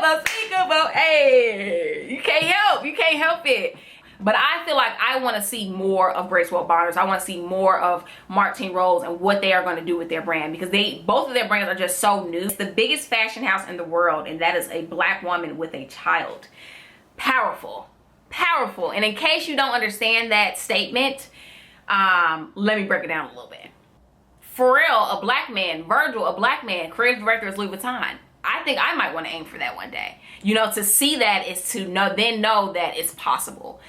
unspeakable. Hey, you can't help it. But I feel like I want to see more of Gracewell Bonners. I want to see more of Martine Rose and what they are going to do with their brand, because both of their brands are just so new. It's the biggest fashion house in the world, and that is a black woman with a child. Powerful, powerful. And in case you don't understand that statement, let me break it down a little bit. Pharrell, a black man. Virgil, a black man. Creative director is Louis Vuitton. I think I might want to aim for that one day. You know, to see that is to know that it's possible.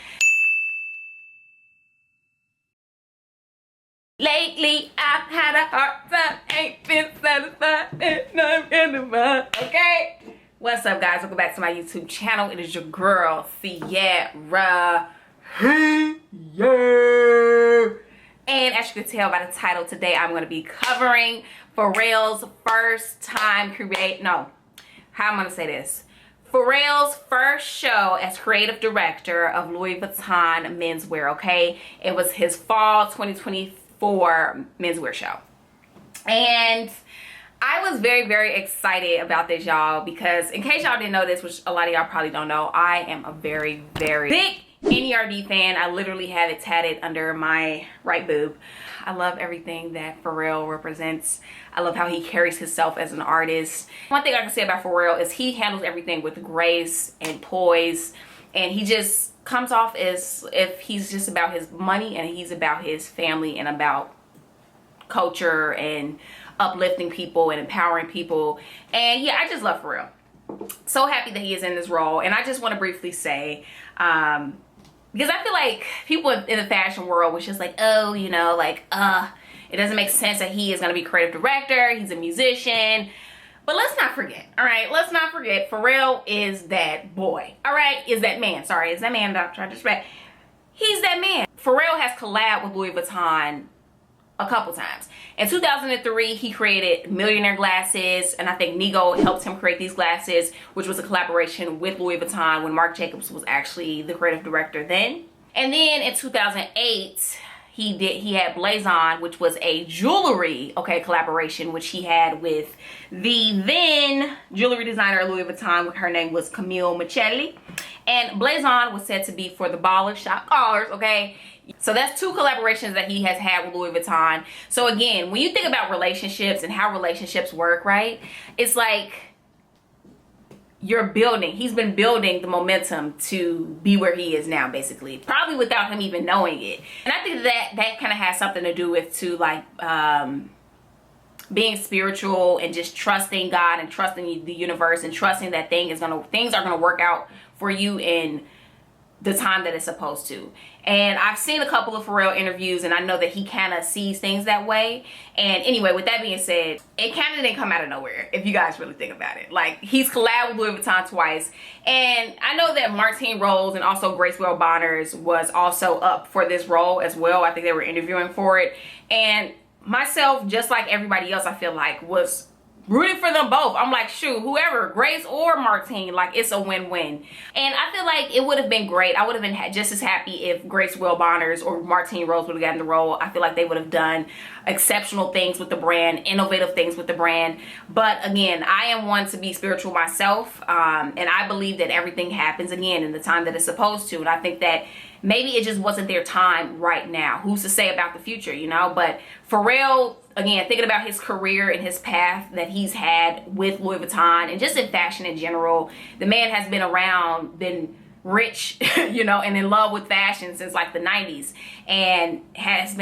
Lately, I've had a hard time, ain't been satisfied, and I'm in the mud, okay? What's up, guys? Welcome back to my YouTube channel. It is your girl, Sierra. Hey, yeah. And as you can tell by the title, today I'm going to be covering Pharrell's first show as creative director of Louis Vuitton Menswear, okay? It was his fall 2024 menswear show. And I was very, very excited about this, y'all, because in case y'all didn't know this, which a lot of y'all probably don't know, I am a very, very big NERD fan. I literally have it tatted under my right boob. I love everything that Pharrell represents. I love how he carries himself as an artist. One thing I can say about Pharrell is he handles everything with grace and poise, and he just comes off as if he's just about his money and he's about his family and about culture and uplifting people and empowering people. And yeah, I just love Pharrell. So happy that he is in this role. And I just want to briefly say, because I feel like people in the fashion world was just like, oh, you know, like, it doesn't make sense that he is going to be creative director. He's a musician. But let's not forget, all right? Let's not forget, Pharrell is that boy, all right? Is that man. Sorry, is that man, I'm trying to disrespect. He's that man. Pharrell has collabed with Louis Vuitton a couple times. In 2003, he created Millionaire glasses, and I think Nigo helped him create these glasses, which was a collaboration with Louis Vuitton when Marc Jacobs was actually the creative director then. And then in 2008, he had Blazon, which was a jewelry, okay, collaboration, which he had with the then jewelry designer Louis Vuitton. Her name was Camille Micheli. And Blazon was said to be for the baller shop callers, okay? So that's two collaborations that he has had with Louis Vuitton. So again, when you think about relationships and how relationships work, right? It's like he's been building the momentum to be where he is now, basically, probably without him even knowing it. And I think that kind of has something to do with like being spiritual and just trusting God and trusting the universe and trusting that things are gonna work out for you in the time that it's supposed to. And I've seen a couple of Pharrell interviews, and I know that he kind of sees things that way. And anyway, with that being said, it kind of didn't come out of nowhere, if you guys really think about it. Like, he's collabed with Louis Vuitton twice, and I know that Martine Rose and also Gracewell Bonners was also up for this role as well. I think they were interviewing for it, and myself, just like everybody else, I feel like was rooting for them both. I'm like, shoot, whoever, Grace or Martine, like, it's a win-win. And I feel like it would have been great. I would have been just as happy if Gracewell Bonners or Martine Rose would have gotten the role. I feel like they would have done exceptional things with the brand, innovative things with the brand. But again, I am one to be spiritual myself, and I believe that everything happens again in the time that it's supposed to. And I think that maybe it just wasn't their time right now. Who's to say about the future, you know? But Pharrell, again, thinking about his career and his path that he's had with Louis Vuitton and just in fashion in general, the man has been around, been rich, you know, and in love with fashion since like the 90s, and has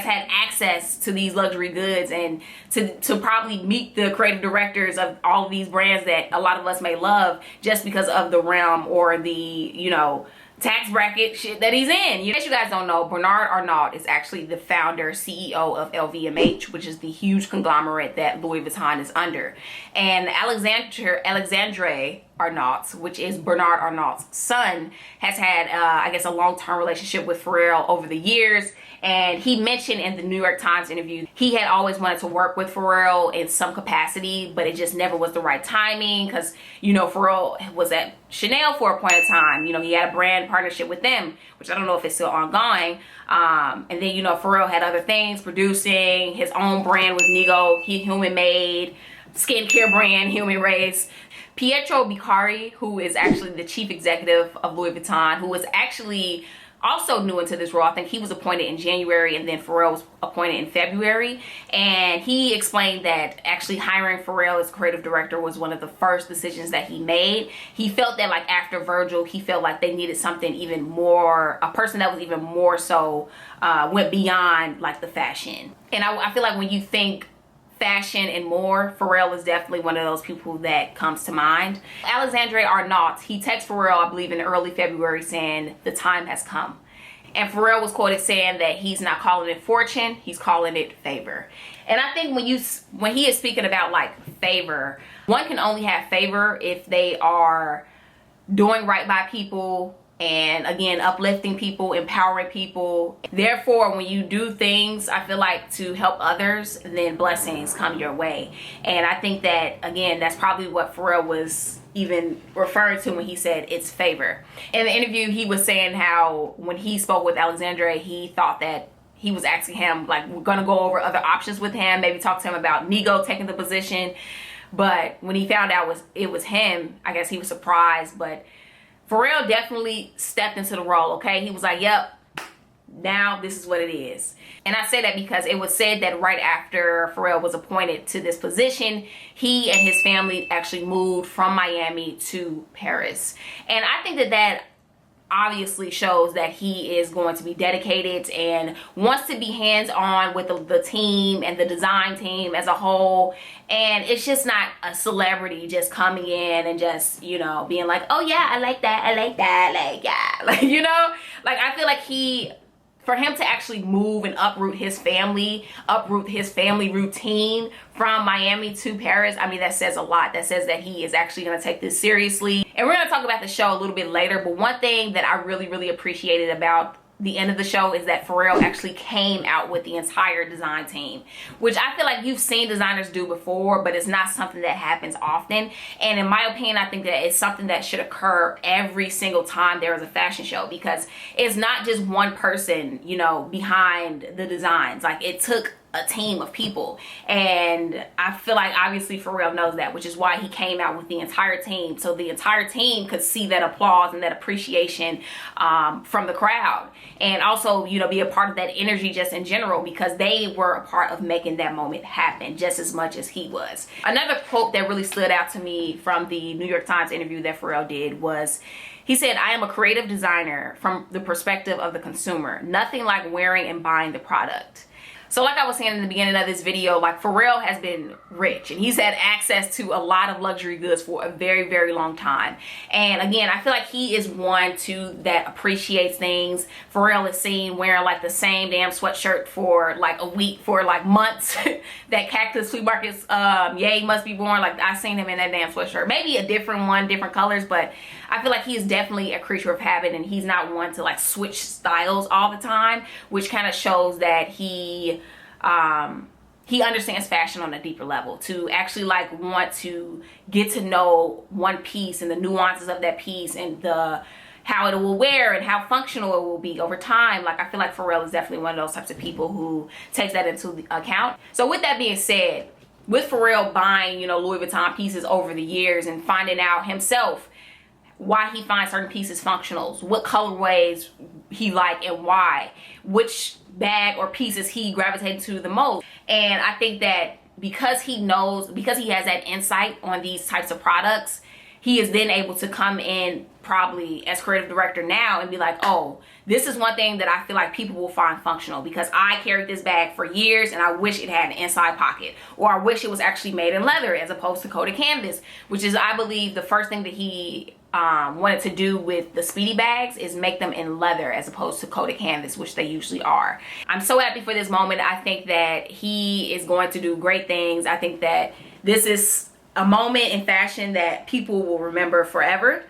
had access to these luxury goods and to probably meet the creative directors of all of these brands that a lot of us may love just because of the realm or the, you know, tax bracket shit that he's in. You guys don't know, Bernard Arnault is actually the founder, CEO of LVMH, which is the huge conglomerate that Louis Vuitton is under. And Alexandre Arnault, which is Bernard Arnault's son, has had, I guess, a long-term relationship with Pharrell over the years. And he mentioned in the New York Times interview, he had always wanted to work with Pharrell in some capacity, but it just never was the right timing because, you know, Pharrell was at Chanel for a point of time. You know, he had a brand partnership with them, which I don't know if it's still ongoing. And then, you know, Pharrell had other things, producing his own brand with Nigo, Human Made, skincare brand Human Race. Pietro Bicari, who is actually the chief executive of Louis Vuitton, who was actually also new into this role. I think he was appointed in January, and then Pharrell was appointed in February. And he explained that actually hiring Pharrell as creative director was one of the first decisions that he made. He felt that, like, after Virgil, he felt like they needed something even more, a person that was even more so went beyond like the fashion. And I feel like when you think fashion and more, Pharrell is definitely one of those people that comes to mind. Alexandre Arnault, he texted Pharrell, I believe in early February, saying the time has come. And Pharrell was quoted saying that he's not calling it fortune, he's calling it favor. And I think when he is speaking about like favor, one can only have favor if they are doing right by people, and again, uplifting people, empowering people. Therefore, when you do things, I feel like, to help others, then blessings come your way. And I think that, again, that's probably what Pharrell was even referring to when he said it's favor. In the interview, he was saying how when he spoke with Alexandre, he thought that he was asking him, like, we're gonna go over other options with him, maybe talk to him about Nigo taking the position. But when he found out it was him, I guess he was surprised. But Pharrell definitely stepped into the role, okay? He was like, yep, now this is what it is. And I say that because it was said that right after Pharrell was appointed to this position, he and his family actually moved from Miami to Paris. And I think that obviously shows that he is going to be dedicated and wants to be hands-on with the team and the design team as a whole. And it's just not a celebrity just coming in and just, you know, being like, oh yeah, I like that, like, yeah, like, you know, like, I feel like for him to actually move and uproot his family routine from Miami to Paris, I mean, that says a lot. That says that he is actually going to take this seriously. And we're going to talk about the show a little bit later, but one thing that I really, really appreciated about the end of the show is that Pharrell actually came out with the entire design team, which I feel like you've seen designers do before, but it's not something that happens often. And in my opinion, I think that it's something that should occur every single time there is a fashion show, because it's not just one person, you know, behind the designs. Like, it took a team of people, and I feel like obviously Pharrell knows that, which is why he came out with the entire team, so the entire team could see that applause and that appreciation from the crowd, and also, you know, be a part of that energy just in general, because they were a part of making that moment happen just as much as he was. Another quote that really stood out to me from the New York Times interview that Pharrell did was, he said, I am a creative designer from the perspective of the consumer, nothing like wearing and buying the product. So like I was saying in the beginning of this video, like, Pharrell has been rich and he's had access to a lot of luxury goods for a very, very long time. And again, I feel like he is one too that appreciates things. Pharrell is seen wearing like the same damn sweatshirt for like a week, for like months. That Cactus Flea Market's Ye Must Be Born, like, I seen him in that damn sweatshirt. Maybe a different one, different colors, but I feel like he is definitely a creature of habit, and he's not one to like switch styles all the time, which kind of shows that he understands fashion on a deeper level, to actually like want to get to know one piece and the nuances of that piece and how it will wear and how functional it will be over time. Like, I feel like Pharrell is definitely one of those types of people who takes that into account. So with that being said, with Pharrell buying, you know, Louis Vuitton pieces over the years and finding out himself why he finds certain pieces functionals, what colorways he like and why, which bag or pieces he gravitated to the most. And I think that because he has that insight on these types of products, he is then able to come in probably as creative director now and be like, oh, this is one thing that I feel like people will find functional, because I carried this bag for years and I wish it had an inside pocket, or I wish it was actually made in leather as opposed to coated canvas, which is, I believe, the first thing that he wanted to do with the Speedy bags is make them in leather as opposed to coated canvas, which they usually are. I'm so happy for this moment. I think that he is going to do great things. I think that this is a moment in fashion that people will remember forever.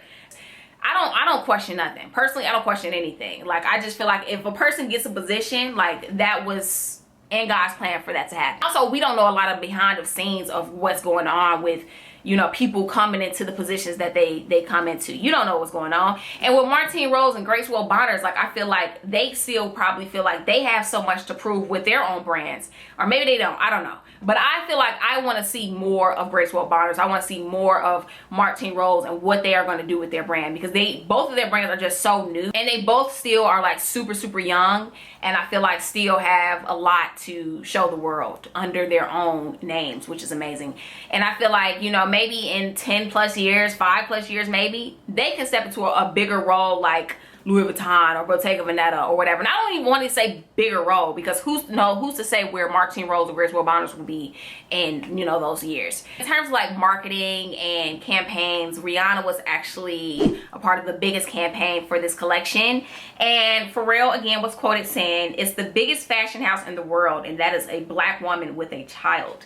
I don't question nothing. Personally, I don't question anything. Like, I just feel like if a person gets a position, like, that was in God's plan for that to happen. Also, we don't know a lot of behind the scenes of what's going on with, you know, people coming into the positions that they come into. You don't know what's going on. And with Martine Rose and Grace Bonners, like, I feel like they still probably feel like they have so much to prove with their own brands, or maybe they don't, I don't know. But I feel like I want to see more of Grace Bonners. I want to see more of Martine Rose and what they are going to do with their brand, because both of their brands are just so new, and they both still are like super young, and I feel like still have a lot to show the world under their own names, which is amazing. And I feel like, you know, maybe in 10 plus years, 5+ years, maybe they can step into a bigger role like Louis Vuitton or Bottega Veneta or whatever. And I don't even want to say bigger role, because who's to say where Martine Rose or Grace Bonners will be in, you know, those years. In terms of like marketing and campaigns, Rihanna was actually a part of the biggest campaign for this collection. And Pharrell again was quoted saying, "It's the biggest fashion house in the world, and that is a black woman with a child."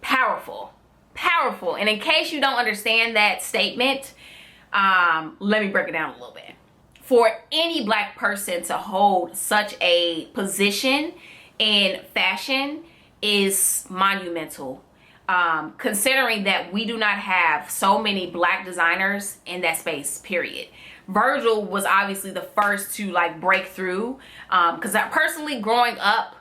Powerful, powerful. And in case you don't understand that statement, let me break it down a little bit. For any black person to hold such a position in fashion is monumental, considering that we do not have so many black designers in that space, period. Virgil was obviously the first to like break through, because I personally, growing up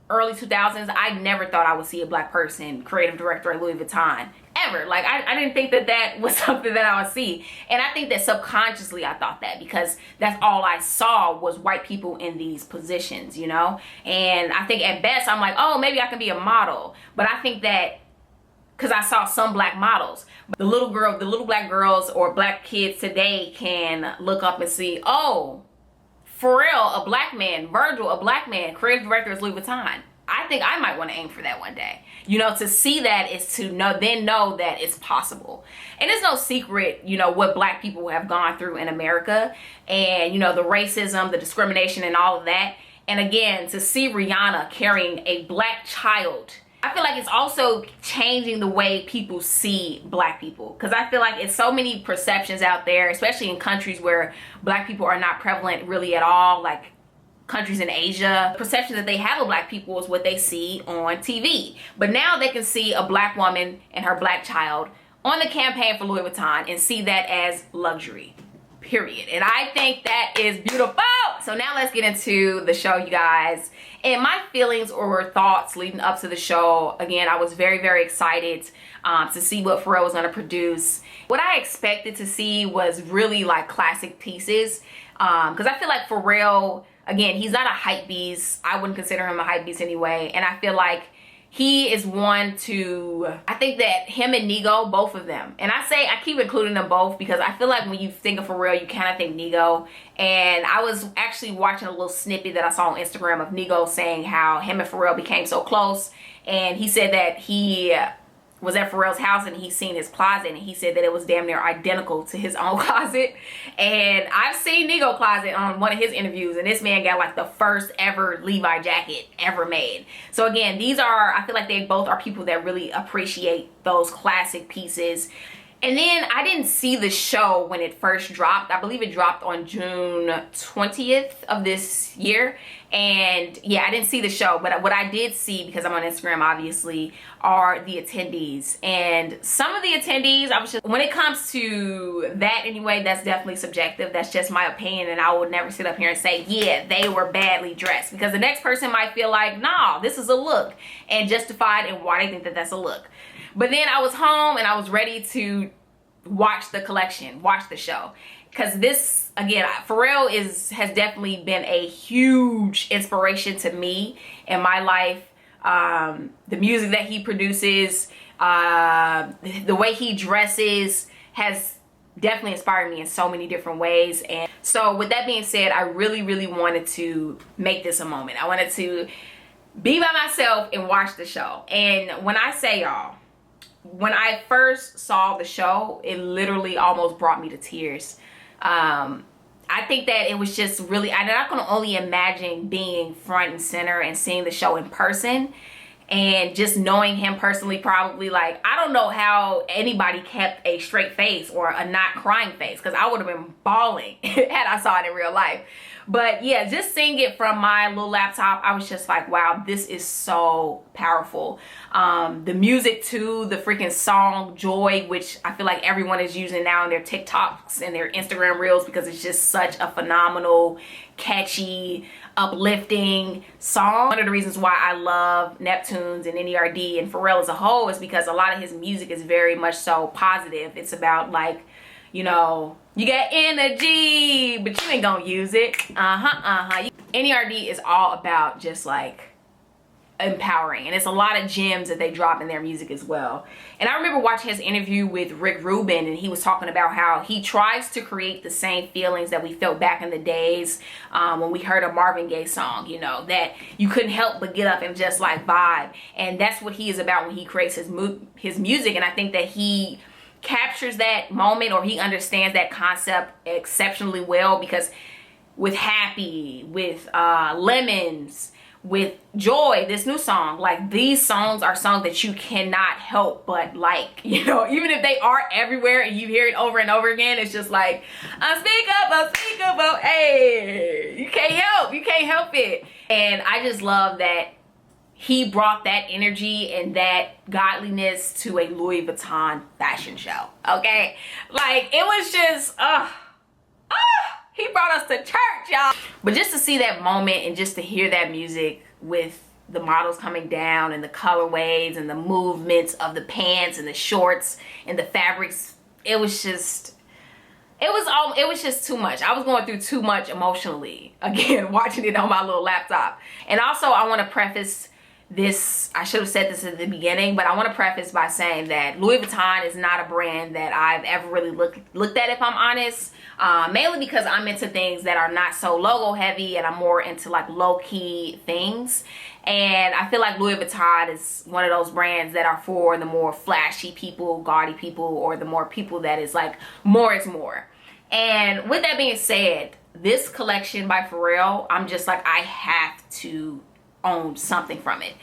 early 2000s, I never thought I would see a black person creative director at Louis Vuitton ever. Like, I didn't think that was something that I would see. And I think that subconsciously I thought that, because that's all I saw was white people in these positions, you know. And I think at best I'm like, oh, maybe I can be a model. But I think that because I saw some black models, but the little black girls or black kids today can look up and see, oh, Pharrell, a black man, Virgil, a black man, creative director is Louis Vuitton. I think I might want to aim for that one day. You know, to see that is to know that it's possible. And it's no secret, you know, what black people have gone through in America, and, you know, the racism, the discrimination, and all of that. And again, to see Rihanna carrying a black child, I feel like it's also changing the way people see black people, because I feel like it's so many perceptions out there, especially in countries where black people are not prevalent really at all, like countries in Asia. The perception that they have of black people is what they see on TV. But now they can see a black woman and her black child on the campaign for Louis Vuitton and see that as luxury, period. And I think that is beautiful. So now let's get into the show, you guys. And my feelings or thoughts leading up to the show, again, I was very excited to see what Pharrell was going to produce. What I expected to see was really like classic pieces, because I feel like Pharrell, again, he's not a hype beast. I wouldn't consider him a hype beast anyway. And I feel like he is one to, I think that him and Nigo, both of them, and I keep including them both because I feel like when you think of Pharrell, you kind of think Nigo. And I was actually watching a little snippet that I saw on Instagram of Nigo saying how him and Pharrell became so close. And he said that he was at Pharrell's house and he seen his closet, and he said that it was damn near identical to his own closet. And I've seen Nigo closet on one of his interviews, and this man got like the first ever Levi jacket ever made. So again, I feel like they both are people that really appreciate those classic pieces. And then I didn't see the show when it first dropped. I believe it dropped on June 20th of this year. And yeah, I didn't see the show, but what I did see, because I'm on Instagram obviously, are the attendees. And some of the attendees, when it comes to that anyway, that's definitely subjective. That's just my opinion, and I would never sit up here and say, yeah, they were badly dressed, because the next person might feel like, nah, this is a look, and justified in why they think that that's a look. But then I was home and I was ready to watch the collection, watch the show. Because this, again, Pharrell has definitely been a huge inspiration to me in my life. The music that he produces, the way he dresses has definitely inspired me in so many different ways. And so with that being said, I really wanted to make this a moment. I wanted to be by myself and watch the show. And when I say, y'all, when I first saw the show, it literally almost brought me to tears. I think that it was just really, I can only imagine being front and center and seeing the show in person, and just knowing him personally, probably, like, I don't know how anybody kept a straight face or a not crying face, because I would have been bawling had I saw it in real life. But yeah, just seeing it from my little laptop, I was just like, wow, this is so powerful. The music too, the freaking song Joy, which I feel like everyone is using now in their TikToks and their Instagram reels, because it's just such a phenomenal, catchy, uplifting song. One of the reasons why I love Neptunes and NERD and Pharrell as a whole is because a lot of his music is very much so positive. It's about like, you know, you got energy, but you ain't gonna use it. NERD is all about just like empowering, and it's a lot of gems that they drop in their music as well. And I remember watching his interview with Rick Rubin, and he was talking about how he tries to create the same feelings that we felt back in the days when we heard a Marvin Gaye song, you know, that you couldn't help but get up and just like vibe. And that's what he is about when he creates his music. And I think that he captures that moment, or he understands that concept exceptionally well, because with Happy, with Lemons, with Joy, this new song, like these songs are songs that you cannot help but like, you know, even if they are everywhere and you hear it over and over again, it's just like, unspeakable, hey, you can't help it. And I just love that he brought that energy and that godliness to a Louis Vuitton fashion show, okay? Like, it was just, he brought us to church, y'all. But just to see that moment and just to hear that music with the models coming down and the colorways and the movements of the pants and the shorts and the fabrics, it was just too much. I was going through too much emotionally, again, watching it on my little laptop. And also, I want to preface this, I should have said this at the beginning, but I want to preface by saying that Louis Vuitton is not a brand that I've ever really looked at, if I'm honest. Mainly because I'm into things that are not so logo heavy, and I'm more into like low-key things. And I feel like Louis Vuitton is one of those brands that are for the more flashy people, gaudy people, or the more people that is like more is more. And with that being said, this collection by Pharrell, I'm just like, I have to own something from it.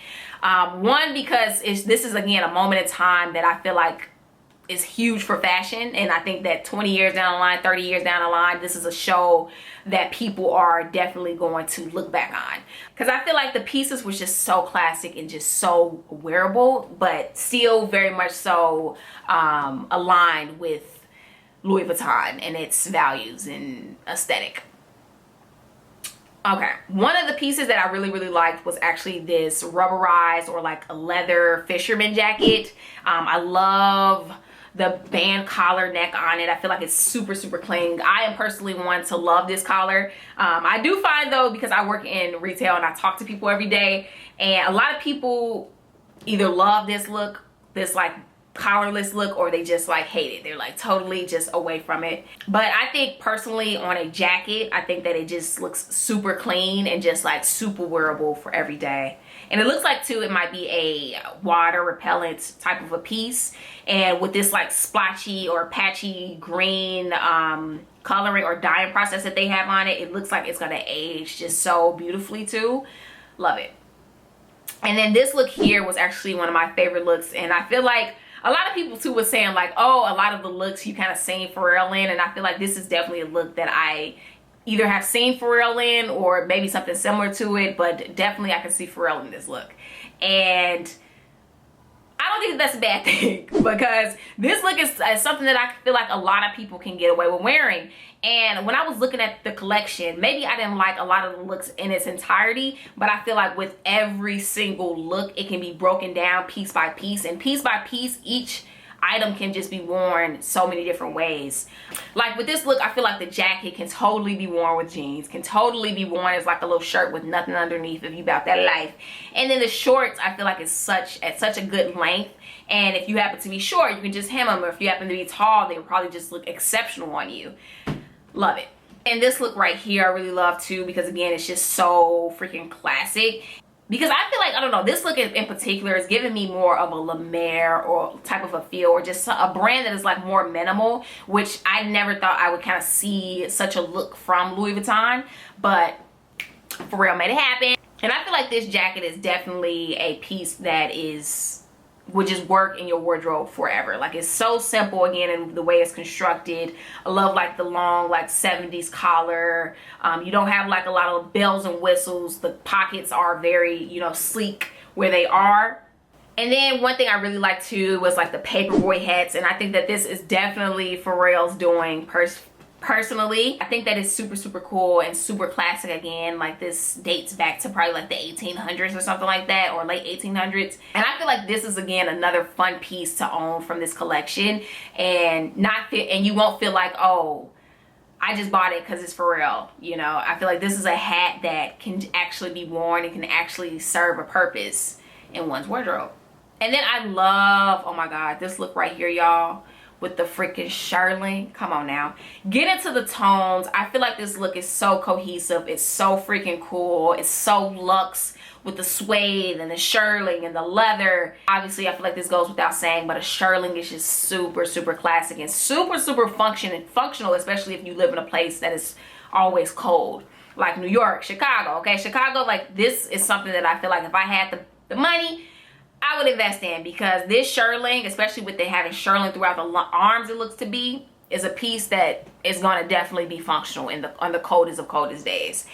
One, because this is again a moment in time that I feel like is huge for fashion, and I think that 20 years down the line, 30 years down the line, this is a show that people are definitely going to look back on, because I feel like the pieces was just so classic and just so wearable, but still very much so aligned with Louis Vuitton and its values and aesthetic. Okay, one of the pieces that I really liked was actually this rubberized or like a leather fisherman jacket. I love the band collar neck on it. I feel like it's super clean. I am personally one to love this collar. I do find though, because I work in retail and I talk to people every day, and a lot of people either love this look, this like collarless look, or they just like hate it. They're like totally just away from it. But I think personally on a jacket, I think that it just looks super clean and just like super wearable for every day. And it looks like too, it might be a water repellent type of a piece. And with this like splotchy or patchy green coloring or dyeing process that they have on it, it looks like it's gonna age just so beautifully too. Love it. And then this look here was actually one of my favorite looks, and I feel like a lot of people too was saying like, oh, a lot of the looks you kind of seen Pharrell in, and I feel like this is definitely a look that I either have seen Pharrell in or maybe something similar to it, but definitely I can see Pharrell in this look. And I don't think that's a bad thing, because this look is something that I feel like a lot of people can get away with wearing. And when I was looking at the collection, maybe I didn't like a lot of the looks in its entirety, but I feel like with every single look, it can be broken down piece by piece, and piece by piece, each item can just be worn so many different ways. Like with this look, I feel like the jacket can totally be worn with jeans, can totally be worn as like a little shirt with nothing underneath if you about that life. And then the shorts, I feel like it's at such a good length, and if you happen to be short, you can just hem them, or if you happen to be tall, they will probably just look exceptional on you. Love it. And this look right here I really love too, because again, it's just so freaking classic. Because I feel like, I don't know, this look in particular is giving me more of a La Mer or type of a feel, or just a brand that is like more minimal, which I never thought I would kind of see such a look from Louis Vuitton, but Pharrell made it happen. And I feel like this jacket is definitely a piece that is would just work in your wardrobe forever. Like, it's so simple, again, in the way it's constructed. I love like the long like 70s collar. You don't have like a lot of bells and whistles. The pockets are very, you know, sleek where they are. And then one thing I really liked too was like the paperboy hats, and I think that this is definitely Pharrell's doing personally. I think that is super cool and super classic. Again, like, this dates back to probably like the 1800s or something like that, or late 1800s. And I feel like this is, again, another fun piece to own from this collection, and you won't feel like, oh, I just bought it because it's Pharrell. You know, I feel like this is a hat that can actually be worn and can actually serve a purpose in one's wardrobe. And then I love, oh my God, this look right here, y'all, with the freaking shearling. Come on now. Get into the tones. I feel like this look is so cohesive. It's so freaking cool. It's so luxe with the suede and the shearling and the leather. Obviously, I feel like this goes without saying, but a shearling is just super classic and super functional, especially if you live in a place that is always cold. Like New York, Chicago, okay? Chicago, like, this is something that I feel like if I had the money, I would invest in, because this shearling, especially with it having shearling throughout the arms, it looks to be, is a piece that is going to definitely be functional on the coldest of coldest days.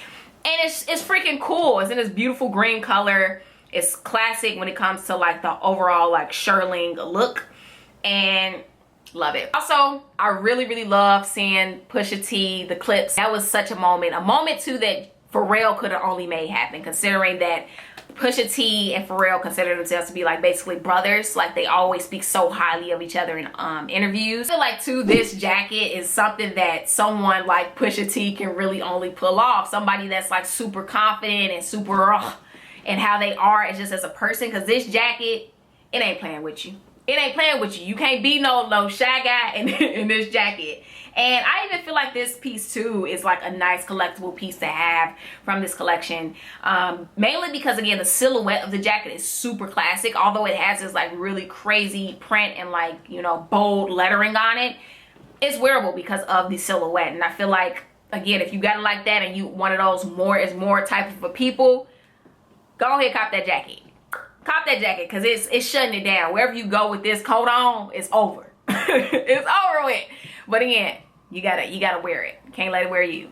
And it's freaking cool. It's in this beautiful green color. It's classic when it comes to like the overall like shearling look, and love it. Also, I really love seeing Pusha T, the clips. That was such a moment too that Pharrell could have only made happen, considering that Pusha T and Pharrell consider themselves to be like basically brothers. Like, they always speak so highly of each other in interviews. I feel like too, this jacket is something that someone like Pusha T can really only pull off. Somebody that's like super confident and super and how they are is just as a person, because this jacket, it ain't playing with you. It ain't playing with you. You can't be no shy guy in this jacket. And I even feel like this piece too is like a nice collectible piece to have from this collection. Mainly because, again, the silhouette of the jacket is super classic. Although it has this like really crazy print and like, you know, bold lettering on it, it's wearable because of the silhouette. And I feel like, again, if you got it like that and you one of those more is more type of a people, go ahead, cop that jacket. Cop that jacket, because it's shutting it down. Wherever you go with this coat on, it's over. It's over with. But again, you gotta wear it. Can't let it wear you.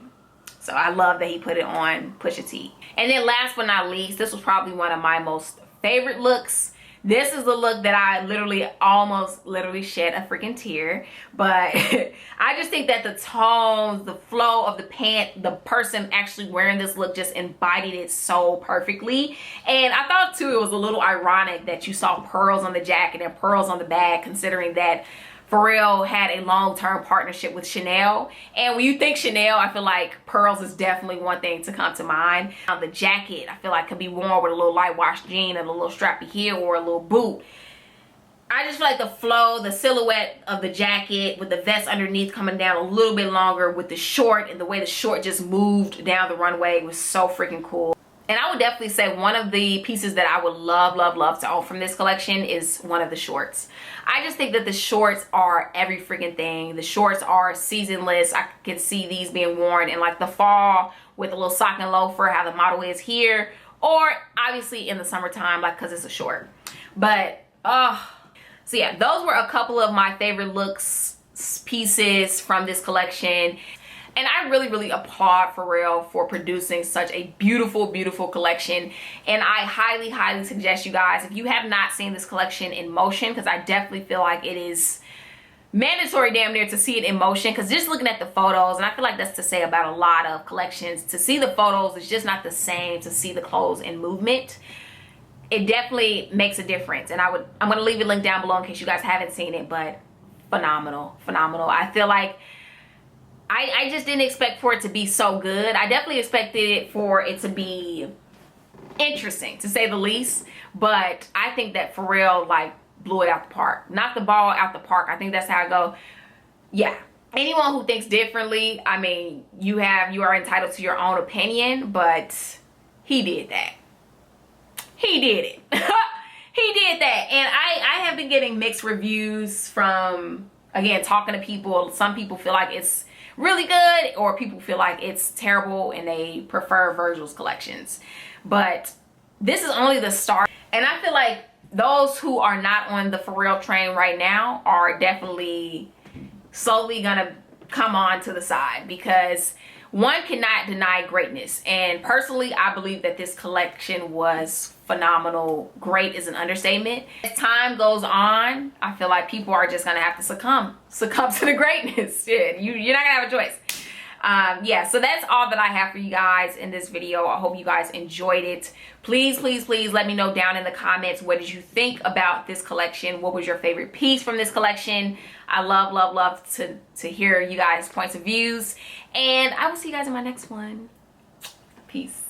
So I love that he put it on Pusha T. And then last but not least, this was probably one of my most favorite looks. This is the look that I almost shed a freaking tear. But I just think that the tones, the flow of the pant, the person actually wearing this look just embodied it so perfectly. And I thought too it was a little ironic that you saw pearls on the jacket and pearls on the bag, considering that Pharrell had a long-term partnership with Chanel. And when you think Chanel, I feel like pearls is definitely one thing to come to mind. Now, the jacket, I feel like, could be worn with a little light wash jean and a little strappy heel or a little boot. I just feel like the flow, the silhouette of the jacket with the vest underneath coming down a little bit longer with the short, and the way the short just moved down the runway was so freaking cool. And I would definitely say one of the pieces that I would love to own from this collection is one of the shorts. I just think that the shorts are every freaking thing. The shorts are seasonless. I can see these being worn in like the fall with a little sock and loafer, how the model is here, or obviously in the summertime, like, because it's a short. But so yeah, those were a couple of my favorite looks, pieces from this collection. And I really applaud Pharrell for producing such a beautiful collection. And I highly suggest you guys, if you have not seen this collection in motion, because I definitely feel like it is mandatory damn near to see it in motion, because just looking at the photos, and I feel like that's to say about a lot of collections, to see the photos is just not the same to see the clothes in movement. It definitely makes a difference. And I'm going to leave a link down below in case you guys haven't seen it, but phenomenal. I feel like I just didn't expect for it to be so good. I definitely expected for it to be interesting, to say the least. But I think that Pharrell, like, blew it out the park. Knocked the ball out the park. I think that's how I go. Yeah. Anyone who thinks differently, I mean, you are entitled to your own opinion, but he did that. He did it. He did that. And I have been getting mixed reviews from, again, talking to people. Some people feel like it's really good, or people feel like it's terrible and they prefer Virgil's collections. But this is only the start, and I feel like those who are not on the Pharrell train right now are definitely slowly gonna come on to the side, because one cannot deny greatness. And personally, I believe that this collection was phenomenal. Great is an understatement. As time goes on, I feel like people are just gonna have to succumb to the greatness. Yeah, you're not gonna have a choice. Yeah, so that's all that I have for you guys in this video. I hope you guys enjoyed it. Please, please, please let me know down in the comments, what did you think about this collection? What was your favorite piece from this collection? I love to hear you guys' points of views, and I will see you guys in my next one. Peace.